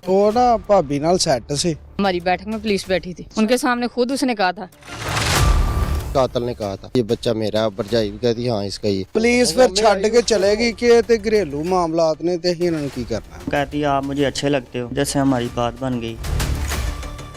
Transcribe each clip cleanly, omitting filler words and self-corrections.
ਉਹ ਨਾ ਭਾਬੀ ਨਾਲ ਸੈੱਟ ਸੀ। हमारी बैठक में पुलिस बैठी थी, उनके सामने खुद उसने कहा था, कातल ने कहा था ये बच्चा मेरा, भरजाई भी कहती हाँ इसका ही। ਪੁਲਿਸ ਫਿਰ ਛੱਡ ਕੇ ਚਲੇਗੀ ਕਿ ਇਹ ਤੇ ਘਰੇਲੂ ਮਾਮਲਾਤ ਨੇ ਤੇ ਅਸੀਂ ਇਹਨਾਂ ਨੂੰ ਕੀ ਕਰਨਾ। कहती आप मुझे अच्छे लगते हो, जैसे हमारी बात बन गई।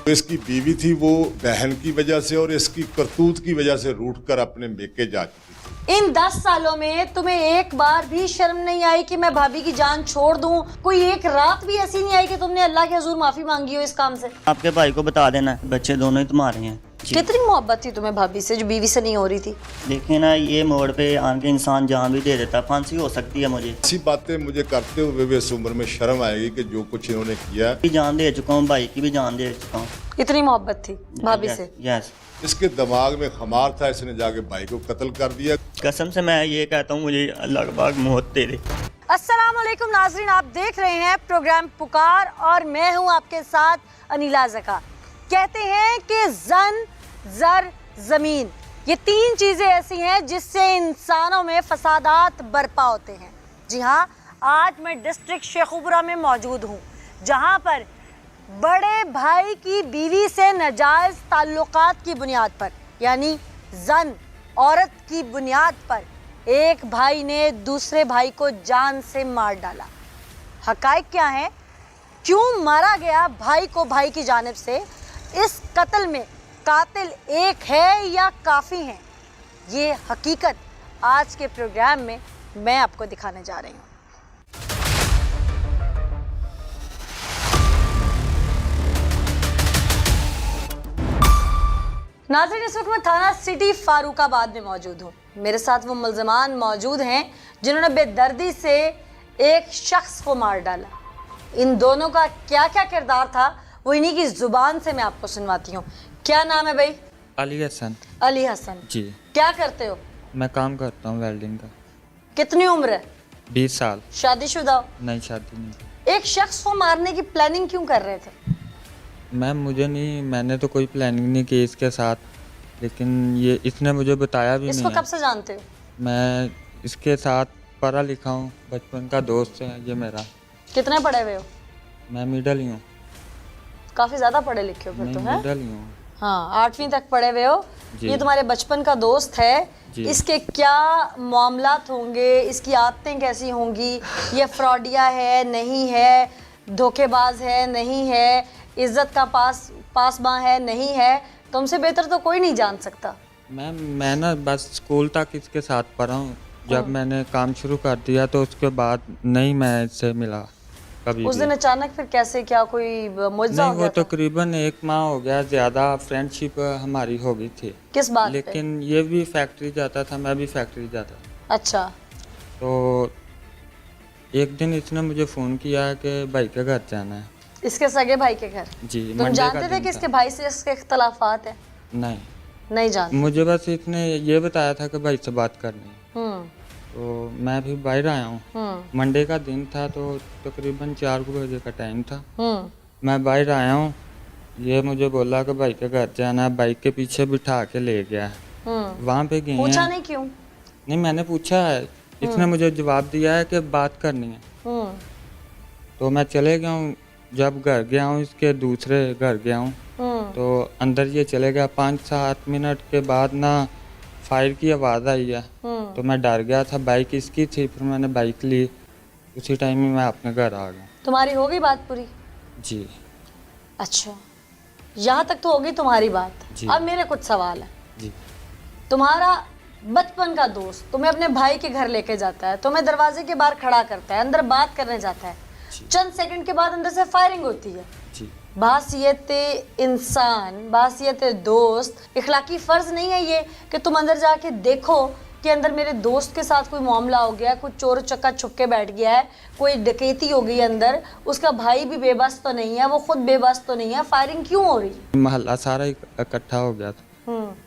तो इसकी बीवी थी वो बहन की वजह से और इसकी करतूत की वजह से रूठ कर अपने मेके जा चुकी थी। इन 10 सालों में तुम्हें एक बार भी शर्म नहीं आई कि मैं भाभी की जान छोड़ दूं? कोई एक रात भी ऐसी नहीं आई कि तुमने अल्लाह के हुजूर माफी मांगी हो इस काम से? आपके भाई को बता देना, बच्चे दोनों ही तुम्हारे हैं। कितनी मोहब्बत थी तुम्हें भाभी से जो बीवी से नहीं हो रही थी? देखिए ना, ये मोड़ पे आके इंसान जान भी दे देता, फांसी हो सकती है मुझे। ऐसी बातें मुझे करते हुए भी इस उम्र में शर्म आएगी कि जो कुछ इन्होंने किया। भी जान दे चुका हूँ, भाई की भी जान दे चुका हूँ। इतनी मोहब्बत थी भाभी से? यस। इसके दिमाग में खमार था, इसने जाके भाई को कत्ल कर दिया। कसम से मैं ये कहता हूँ, मुझे अल्लाह के पाक मौत दे दे। अस्सलाम वालेकुम नाजरीन, आप देख रहे हैं प्रोग्राम पुकार और मैं हूं आपके साथ अनिला ज़का। कहते हैं कि जन जर जमीन, ये तीन चीज़ें ऐसी हैं जिससे इंसानों में फसादात बरपा होते हैं। जी हाँ, आज मैं डिस्ट्रिक्ट शेखुपुरा में मौजूद हूँ जहाँ पर बड़े भाई की बीवी से नाजायज़ ताल्लुकात की बुनियाद पर, यानी जन औरत की बुनियाद पर एक भाई ने दूसरे भाई को जान से मार डाला। हकायक क्या है, क्यों मारा गया भाई को भाई की जानिब से, इस कत्ल में कातिल एक है या काफ़ी हैं, ये हकीकत आज के प्रोग्राम में मैं आपको दिखाने जा रही हूँ। नाज़रीन, इस वक्त मैं थाना सिटी फारूकाबाद में मौजूद हूँ। मेरे साथ वो मुल्ज़मान मौजूद हैं जिन्होंने बेदर्दी से एक शख्स को मार डाला। इन दोनों का क्या क्या किरदार था वो इन्हीं की ज़ुबान से मैं आपको सुनवाती हूँ। क्या नाम है भाई? अली हसन। अली हसन जी। क्या करते हो? मैं काम करता हूँ वेल्डिंग का। कितनी उम्र है? 20 साल। शादीशुदा हो? नहीं, शादी नहीं। एक शख्स को मारने की प्लानिंग क्यों कर रहे थे? मैंने तो कोई प्लानिंग नहीं की इसके साथ, लेकिन ये इसने मुझे बताया भी इसको नहीं कब से जानते हो? मैं इसके साथ पढ़ा लिखा हूँ, बचपन का दोस्त है ये मेरा। कितने पढ़े हुए हो? मैं मिडल ही हूँ। काफ़ी ज़्यादा पढ़े लिखे हो फिर तो, है? मिडल ही हूँ। हाँ, 8वीं तक पढ़े हुए हो। जी। ये तुम्हारे बचपन का दोस्त है, जी। इसके क्या मामलात होंगे, इसकी आदतें कैसी होंगी, ये फ्रॉडिया है नहीं है, धोखेबाज है नहीं है, इज्जत का पासबां है नहीं है, तुमसे बेहतर तो कोई नहीं जान सकता। मैं ना बस स्कूल तक इसके साथ पढ़ा हूँ। जब मैंने काम शुरू कर दिया तो उसके बाद नहीं मैं इससे मिला कभी उस भी। दिन अचानक फिर कैसे, क्या कोई मुआवजा हो नहीं, गया वो था? तकरीबन 1 माह हो गया, ज़्यादा फ्रेंडशिप हमारी हो गई थी। किस बात पे? लेकिन ये भी फैक्ट्री जाता था, मैं भी फैक्ट्री जाता था। अच्छा। तो एक दिन इसने मुझे फ़ोन किया कि भाई के घर जाना है। इसके सगे भाई के घर? जी। तुम मंडे जानते का थे दिन कि इसके था। भाई से इसके इख्तलाफात है? नहीं, नहीं जानते? मुझे बस इसने ये बताया था कि भाई से बात करनी है। हम्म तो मैं भी बाहर आया हूँ। मंडे का दिन था तो तकरीबन 4 बजे का टाइम था। मैं बाहर आया हूँ, ये मुझे बोला कि भाई के घर जाना है, बाइक के पीछे बिठा के ले गया। वहाँ पे गए पूछा हैं। नहीं क्यों? नहीं, मैंने पूछा है, इसने मुझे जवाब दिया है कि बात करनी है। तो मैं चले गया हूँ। जब घर गया हूँ, इसके दूसरे घर गया हूँ, तो अंदर ये चले गया। 5-7 मिनट के बाद ना फायर की आवाज़ आई है। तो मैं डर गया था, बाइक इसकी थी, फिर मैंने बाइक ली, उसी टाइम में मैं अपने घर आ गया। तुम्हारी हो गई बात पूरी? जी। अच्छा, यहाँ तक तो हो गई तुम्हारी बात। जी। अब मेरे कुछ सवाल है। जी। तुम्हारा बचपन का दोस्त तुम्हें अपने भाई के घर लेके जाता है, तुम्हें दरवाजे के बाहर खड़ा करता है, अंदर बात करने जाता है, चंद सेकंड के बाद अंदर से फायरिंग होती है। जी। बासियत इंसान, बासियत दोस्त, इखलाकी फ़र्ज़ नहीं है ये कि तुम अंदर जाके देखो कि अंदर मेरे दोस्त के साथ कोई मामला हो गया, कोई चोर चक्का छुप के बैठ गया है, कोई डकैती हो गई अंदर, उसका भाई भी बेबस तो नहीं है, वो खुद बेबस तो नहीं है, फायरिंग क्यों हो रही है? मोहल्ला सारा इकट्ठा हो गया था।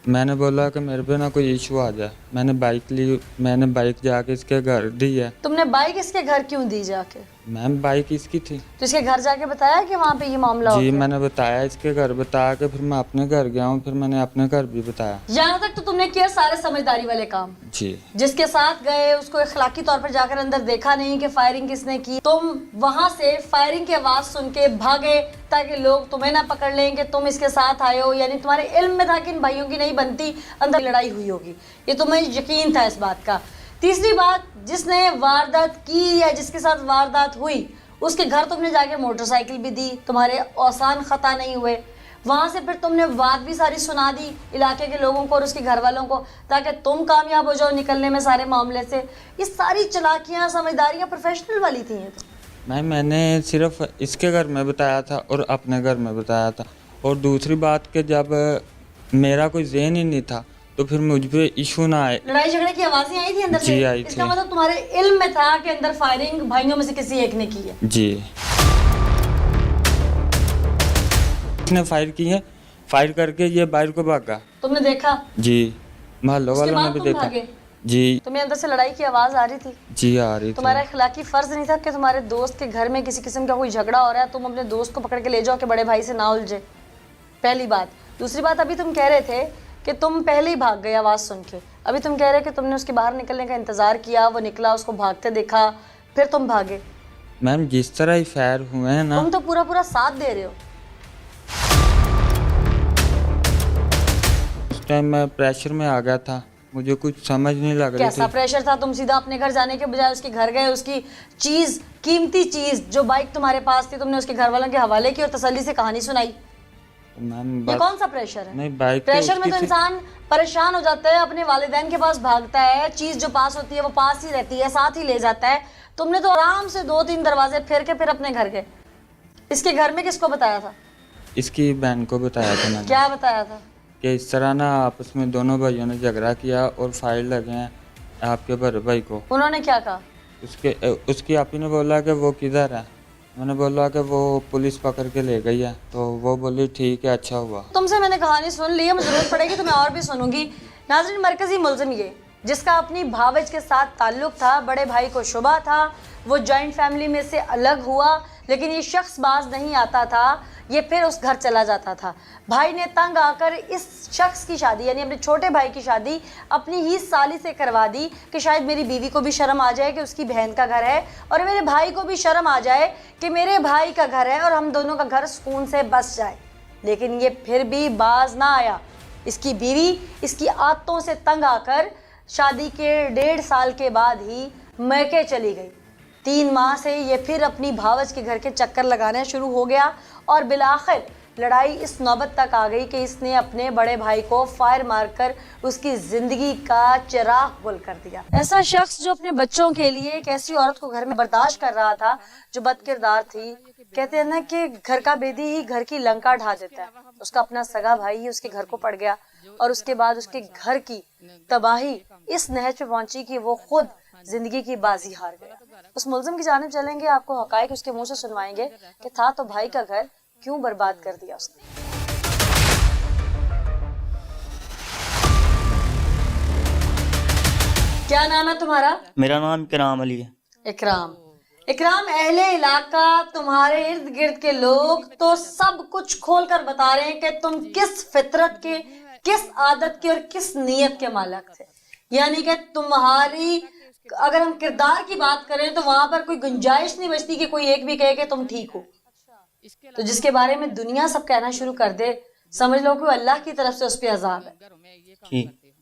मैंने बोला कि मेरे पे ना कोई इशू आ जाए। मैंने बाइक ली, मैंने बाइक जाके इसके घर दी है। तुमने बाइक इसके घर क्यों दी जाके? मैम बाइक इसकी थी। तो इसके घर जाके बताया कि वहाँ पे ये मामला हो जी गया? मैंने बताया इसके घर, बता के फिर मैं अपने घर गया हूँ, फिर मैंने अपने घर भी बताया। यहाँ तक तो तुमने किया सारे समझदारी वाले काम। जी जिसके साथ गए उसको इखलाकी तौर पर जाकर अंदर देखा नहीं कि फायरिंग किसने की, तुम वहां से फायरिंग की आवाज सुन के भागे ताकि लोग तुम्हें ना पकड़ लें कि तुम इसके साथ आए हो, यानी तुम्हारे इल्म में था कि इन भाइयों की नहीं बनती, अंदर लड़ाई हुई होगी, ये तुम्हें यकीन था इस बात का। तीसरी बात, जिसने वारदात की या जिसके साथ वारदात हुई उसके घर तुमने जाके मोटरसाइकिल भी दी, तुम्हारे आसान खता नहीं हुए। वहाँ से फिर तुमने बात भी सारी सुना दी इलाके के लोगों को और उसके घर वालों को, ताकि तुम कामयाब हो जाओ निकलने में सारे मामले से। ये सारी चालाकियाँ समझदारियाँ प्रोफेशनल वाली थी। ये तो मैम मैंने सिर्फ इसके घर में बताया था और अपने घर में बताया था। और दूसरी बात कि जब मेरा कोई ज़हन ही नहीं था तो फिर मुझ पे इशू ना आए। लड़ाई झगड़े की आवाजें आई थी अंदर जी, से? आई इसका थी। मतलब तुम्हारे इल्म में था कि अंदर फायरिंग भाइयों में से किसी एक ने की है। जी इसने फायर की है, फायर करके ये बाहर को भागा। तुमने देखा? जी मोहल्लों उसके वालों ने बाद भी तुम देखा। भागे? जी तुम्हें अंदर से लड़ाई की आवाज आ रही थी? जी आ रही तुम्हारा थी। इखलाकी फर्ज नहीं था कि तुम्हारे दोस्त के घर में किसी किस्म का कोई झगड़ा हो रहा है, तुम अपने दोस्त को पकड़ के ले जाओ कि बड़े भाई से ना उलझे? पहली बात। दूसरी बात, अभी तुम कह रहे थे कि तुम पहले ही भाग गए आवाज़ सुन के, अभी तुम कह रहे कि तुमने उसके बाहर निकलने का इंतज़ार किया, वो निकला, उसको भागते देखा, फिर तुम भागे। मैम जिस तरह ही फायर हुए हैं ना, तुम तो पूरा पूरा साथ दे रहे हो। उस टाइम मैं प्रेशर में आ गया था, मुझे कुछ समझ नहीं लग रही कैसा थी। प्रेशर था? तुम सीधा अपने घर जाने के बजाय उसके घर गए, उसकी चीज़, कीमती चीज़ जो बाइक तुम्हारे पास थी, तुमने उसके घर वालों के हवाले की और तसल्ली से कहानी सुनाई। मैम ये बात कौन सा प्रेशर है? नहीं, बाइक तो प्रेशर में उसकी तो थी। इंसान परेशान हो जाता है, अपने वालिदैन के पास भागता है, चीज जो पास होती है वो पास ही रहती है, साथ ही ले जाता है। तुमने तो आराम से 2-3 दरवाजे फिर के फिर अपने घर गए। इसके घर में किसको बताया था? इसकी बहन को बताया था मैंने क्या बताया था? कि इस तरह ना आपस में दोनों भाइयों ने झगड़ा किया और फायर लगे हैं आपके बड़े भाई को। उन्होंने क्या कहा? उसकी आपी ने बोला कि वो किधर है, मैंने बोला कि वो पुलिस पकड़ के ले गई है, तो वो बोली ठीक है अच्छा हुआ। तुमसे मैंने कहानी सुन ली है, मुझे जरूरत पड़ेगी तो मैं और भी सुनूंगी। नाज़रीन, मरकजी मुल्ज़िम ये जिसका अपनी भावज के साथ ताल्लुक था, बड़े भाई को शुबा था, वो जॉइंट फैमिली में से अलग हुआ, लेकिन ये शख्स बाज नहीं आता था, ये फिर उस घर चला जाता था। भाई ने तंग आकर इस शख्स की शादी, यानी अपने छोटे भाई की शादी अपनी ही साली से करवा दी कि शायद मेरी बीवी को भी शर्म आ जाए कि उसकी बहन का घर है और मेरे भाई को भी शर्म आ जाए कि मेरे भाई का घर है और हम दोनों का घर सुकून से बस जाए। लेकिन ये फिर भी बाज ना आया। इसकी बीवी इसकी आदतों से तंग आकर शादी के 1.5 साल के बाद ही मैके चली गई। 3 माह से ये फिर अपनी भावज के घर के चक्कर लगाने शुरू हो गया और बिलाखिर लड़ाई इस नौबत तक आ गई कि इसने अपने बड़े भाई को फायर मारकर उसकी जिंदगी का चिराग गुल कर दिया। ऐसा शख्स जो अपने बच्चों के लिए एक ऐसी औरत को घर में बर्दाश्त कर रहा था जो बदकिरदार थी। कहते हैं ना कि घर का बेदी ही घर की लंका ढा देता है। उसका अपना सगा भाई ही उसके घर को पड़ गया और उसके बाद उसके घर की तबाही इस नहज पे पहुंची कि वो खुद जिंदगी की बाजी हार गया। उस मुल्ज़िम की जानिब चलेंगे, आपको हकायक उसके मुंह से सुनवाएंगे कि था तो भाई का घर, क्यों बर्बाद कर दिया उसने। क्या नाम है तुम्हारा? मेरा नाम इकराम अली है। इकराम। इकराम, अहले इलाका, तुम्हारे इर्द गिर्द के लोग तो सब कुछ खोल कर बता रहे हैं कि तुम किस फितरत के, किस आदत के और किस नीयत के मालिक थे। यानी कि तुम्हारी, अगर हम किरदार की बात करें तो वहां पर कोई गुंजाइश नहीं बचती कि कोई एक भी कहे कि तुम ठीक हो। तो जिसके बारे में दुनिया सब कहना शुरू कर दे, समझ लो कि अल्लाह की तरफ से उस पर अजाब है। ठीक।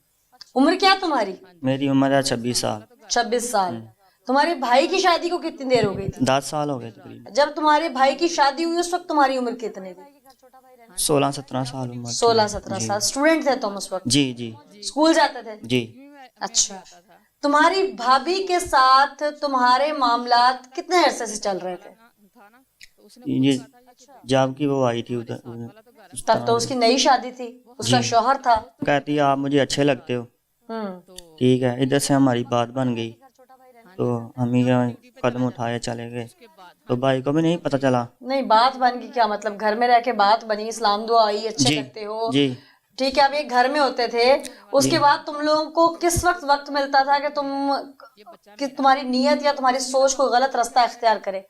उम्र क्या तुम्हारी? मेरी उम्र है 26 साल। 26 साल। तुम्हारे भाई की शादी को कितनी देर हो गई थी? 10 साल हो गए तकरीबन। जब तुम्हारे भाई की शादी हुई उस वक्त तुम्हारी उम्र कितनी थी? 16-17 साल उम्र। 16-17 साल। स्टूडेंट थे तुम उस वक्त? जी जी स्कूल जाते थे? जी। अच्छा, तुम्हारी भाभी के साथ तुम्हारे मामलात कितने अरसे से चल रहे थे? ये जब की वो आई थी उधर, तब तो उसकी नई शादी थी, उसका शौहर था। कहती है आप मुझे अच्छे लगते हो। ठीक है, इधर से हमारी बात बन गई तो हम ही कदम उठाए चले गए, तो भाई को भी नहीं पता चला। नहीं, बात बन गई क्या मतलब? घर में रह के बात बनी, इस्लाम दुआ आई, अच्छे लगते हो जी। ठीक है, अब एक घर में होते थे, उसके बाद तुम लोगों को किस वक्त मिलता था कि तुम कि तुम्हारी नीयत या तुम्हारी सोच को गलत रास्ता इख्तियार करे?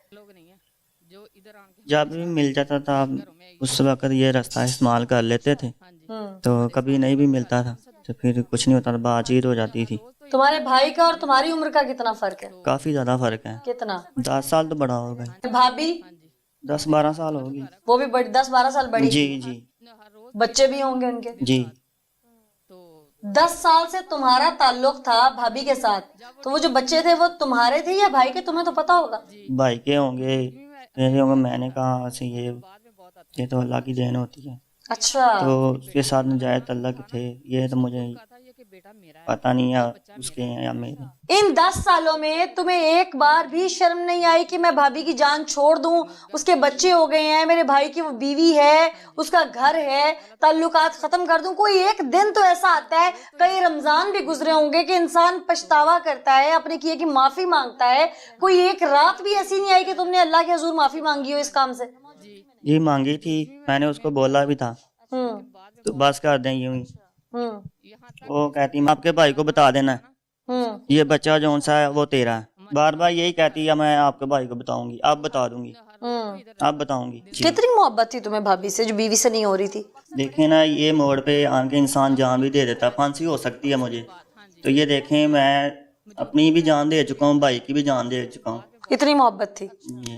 जब भी मिल जाता था उस वक्त ये रास्ता इस्तेमाल कर लेते थे, तो कभी नहीं भी मिलता था तो फिर कुछ नहीं होता था, बातचीत हो जाती थी। तुम्हारे भाई का और तुम्हारी उम्र का कितना फर्क है? काफी ज्यादा फर्क है, कितना? 10 साल तो बड़ा होगा, भाभी 10-12 साल होगी। वो भी 10-12 साल बड़ी? जी जी बच्चे भी होंगे उनके? जी। 10 साल से तुम्हारा ताल्लुक था भाभी के साथ, तो वो जो बच्चे थे वो तुम्हारे थे या भाई के? तुम्हें तो पता होगा। भाई के होंगे, मेरे होंगे। मैंने कहा से ये तो अल्लाह की देन होती है। अच्छा। तो उसके साथ नाजायज तल्लक थे, ये तो मुझे पता नहीं है उसके हैं या मेरे। इन 10 सालों में तुम्हें एक बार भी शर्म नहीं आई कि मैं भाभी की जान छोड़ दूं, उसके बच्चे हो गए हैं, मेरे भाई की वो बीवी है, उसका घर है, ताल्लुकात खत्म कर दूं? कोई एक दिन तो ऐसा आता है, कई रमजान भी गुजरे होंगे, कि इंसान पछतावा करता है, अपने किए की माफी मांगता है। कोई एक रात भी ऐसी नहीं आई कि तुमने अल्लाह के हुजूर माफी मांगी हो इस काम से? जी मांगी थी, मैंने उसको बोला भी था, तो बस कर दें यूं ही। वो कहती मैं आपके भाई को बता देना, ये बच्चा जो सा है वो तेरा है। बार बार यही कहती है मैं आपके भाई को बताऊंगी, अब बता दूंगी, अब बताऊंगी। कितनी मोहब्बत थी तुम्हें भाभी से जो बीवी से नहीं हो रही थी? देखें ना, ये मोड़ पे आके इंसान जान भी दे देता, फांसी हो सकती है मुझे। तो ये देखें, मैं अपनी भी जान दे चुका हूँ, भाई की भी जान दे चुका हूँ। इतनी मोहब्बत थी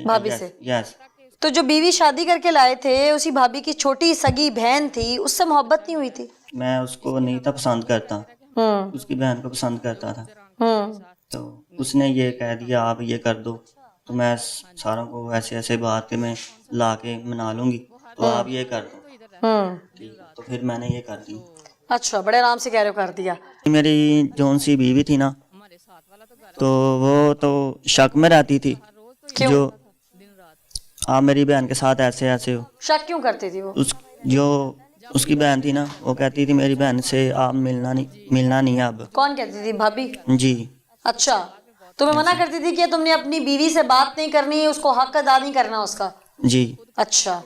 भाभी से? यस। तो जो बीवी शादी करके लाए थे, उसी भाभी की छोटी सगी बहन थी, उससे मोहब्बत नहीं हुई थी? मैं उसको नहीं था पसंद करता, उसकी बहन को पसंद करता था। तो उसने ये कह दिया आप ये कर दो, तो मैं सारों को ऐसे ऐसे बात के मैं ला के मना लूंगी, तो आप ये कर दो। तो फिर मैंने ये कर दी। अच्छा, बड़े आराम से कह रहे हो कर दिया। मेरी जौन सी बीवी थी ना, तो वो तो शक में रहती थी। क्यों? जो आप मेरी बहन के साथ ऐसे ऐसे हो। शक क्यों करती थी वो? जो उसकी बहन थी ना, वो कहती थी मेरी बहन से आप मिलना नहीं है अब। कौन कहती थी? भाभी? जी। अच्छा, तुम्हें मना करती थी कि तुमने अपनी बीवी से बात नहीं करनी, उसको हक अदा नहीं करना उसका? जी। अच्छा,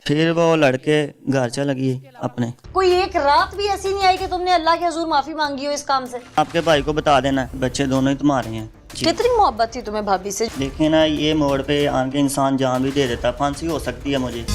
फिर वो लड़के घर चल गई अपने। कोई एक रात भी ऐसी नहीं आई कि तुमने अल्लाह के हुजूर माफी मांगी हो इस काम से? आपके भाई को बता देना, बच्चे दोनों ही तुम्हारे हैं। कितनी मोहब्बत थी तुम्हें भाभी से? देखिए ना, ये मोड़ पे आके इंसान जान भी दे देता, फांसी हो सकती है मुझे।